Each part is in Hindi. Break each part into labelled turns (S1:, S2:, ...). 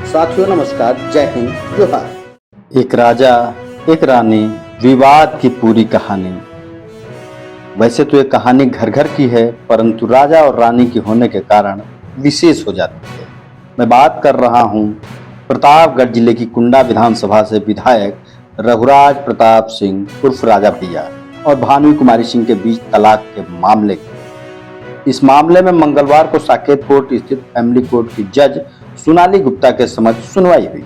S1: साथियों नमस्कार, जय हिंद, जोहार।
S2: एक राजा, एक रानी, विवाद की पूरी कहानी। वैसे तो ये कहानी घर घर की है, परंतु राजा और रानी की होने के कारण विशेष हो जाती है। मैं बात कर रहा हूँ प्रतापगढ़ जिले की कुंडा विधानसभा से विधायक रघुराज प्रताप सिंह उर्फ राजा भैया और भानु कुमारी सिंह के बीच तलाक के मामले की। इस मामले में मंगलवार को साकेत कोर्ट स्थित फैमिली कोर्ट की जज सोनाली गुप्ता के समक्ष सुनवाई हुई।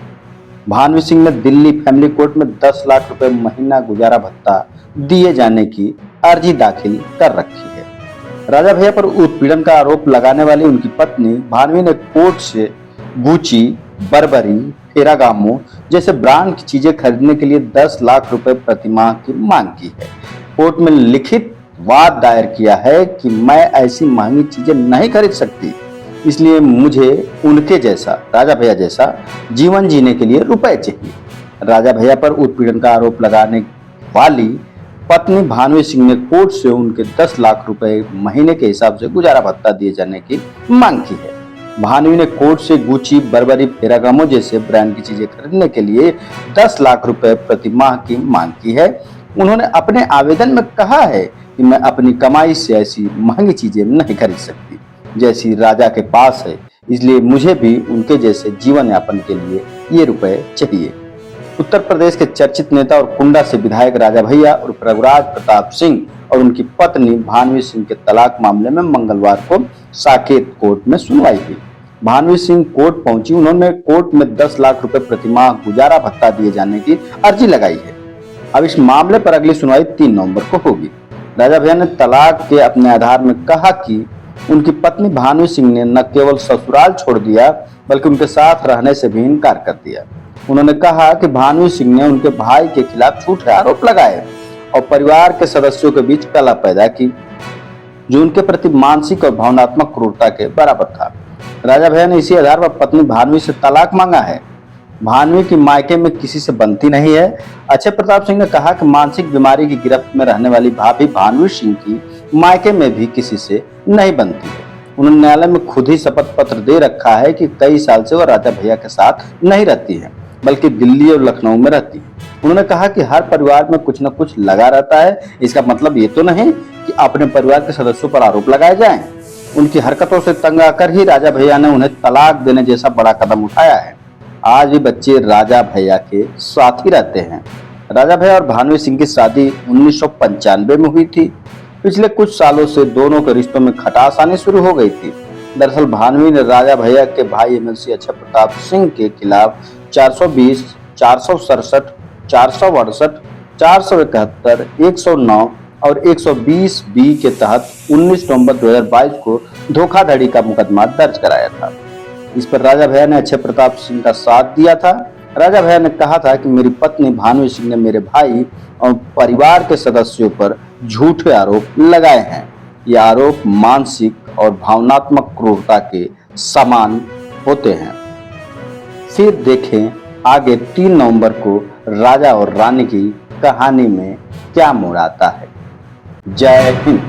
S2: भानु सिंह ने दिल्ली फैमिली कोर्ट में 10 लाख रुपए महीना गुजारा भत्ता दिए जाने की अर्जी दाखिल कर रखी है। राजा भैया पर उत्पीड़न का आरोप लगाने वाली उनकी पत्नी भानवी ने कोर्ट से गुची, बर्बरी, फेरागामो जैसे ब्रांड की चीजें खरीदने के लिए 10 लाख रुपए प्रतिमाह की मांग की है। कोर्ट में लिखित वाद दायर किया है कि मैं ऐसी महंगी चीजें नहीं खरीद सकती, इसलिए मुझे उनके जैसा, राजा भैया जैसा जीवन जीने के लिए रुपए चाहिए। राजा भैया पर उत्पीड़न का आरोप लगाने वाली पत्नी भानु सिंह ने कोर्ट से उनके 10 लाख रुपए महीने के हिसाब से गुजारा भत्ता दिए जाने की मांग की है। भानु ने कोर्ट से गुची, बर्बरी, फेरागामो जैसे ब्रांड की चीजें खरीदने के लिए 10 लाख रुपए प्रति माह की मांग की है। उन्होंने अपने आवेदन में कहा है कि मैं अपनी कमाई से ऐसी महंगी चीजें नहीं खरीद सकती जैसी राजा के पास है, इसलिए मुझे भी उनके जैसे जीवन यापन के लिए ये रुपए चाहिए। उत्तर प्रदेश के चर्चित नेता और कुंडा से विधायक राजा भैया और रघुराज प्रताप सिंह और उनकी पत्नी भानवी सिंह के तलाक मामले में मंगलवार को साकेत कोर्ट में सुनवाई हुई। भानवी सिंह कोर्ट पहुंची। उन्होंने कोर्ट में 10 लाख रुपए प्रतिमाह गुजारा भत्ता दिए जाने की अर्जी लगाई है। अब इस मामले पर अगली सुनवाई 3 नवंबर को होगी। राजा भैया ने तलाक के अपने आधार में कहा कि उनकी पत्नी भानु सिंह ने न केवल ससुराल छोड़ दिया बल्कि उनके साथ रहने से भी इनकार कर दिया। उन्होंने कहा कि भानु सिंह ने उनके भाई के खिलाफ झूठे आरोप लगाए और परिवार के सदस्यों के बीच कलह पैदा की, जो उनके प्रति मानसिक और भावनात्मक क्रूरता के बराबर था। राजा भैया ने इसी आधार पर पत्नी भानु से तलाक मांगा है। भानु की मायके में किसी से बनती नहीं है। अक्षय प्रताप सिंह ने कहा कि मानसिक बीमारी की गिरफ्त में रहने वाली भाभी भानु सिंह की मायके में भी किसी से नहीं बनती है। उन्होंने न्यायालय में खुद ही शपथ पत्र दे रखा है कि कई साल से वह राजा भैया के साथ नहीं रहती है, बल्कि दिल्ली और लखनऊ में रहती है। उन्होंने कहा कि हर परिवार में कुछ न कुछ लगा रहता है, इसका मतलब ये तो नहीं कि अपने परिवार के सदस्यों पर आरोप लगाए जाएं। उनकी हरकतों से तंग आकर ही राजा भैया ने उन्हें तलाक देने जैसा बड़ा कदम उठाया है। आज भी बच्चे राजा भैया के साथ ही रहते हैं। राजा भैया और भानु सिंह की शादी 1995 में हुई थी। पिछले कुछ सालों से दोनों के रिश्तों में खटास आनी शुरू हो गई थी। दरअसल भानु ने राजा भैया के भाई एमएलसी अक्षय प्रताप सिंह के खिलाफ 420, 467, 468, 471, 109 और 120 बी के तहत 19 नवंबर 2022 को धोखाधड़ी का मुकदमा दर्ज कराया था। इस पर राजा भैया ने अक्षय प्रताप सिंह का साथ दिया था। राजा भैया ने कहा था कि मेरी पत्नी भानु सिंह ने मेरे भाई और परिवार के सदस्यों पर झूठे आरोप लगाए हैं। ये आरोप मानसिक और भावनात्मक क्रूरता के समान होते हैं। फिर देखें आगे 3 नवंबर को राजा और रानी की कहानी में क्या मोड़ आता है। जय हिंद।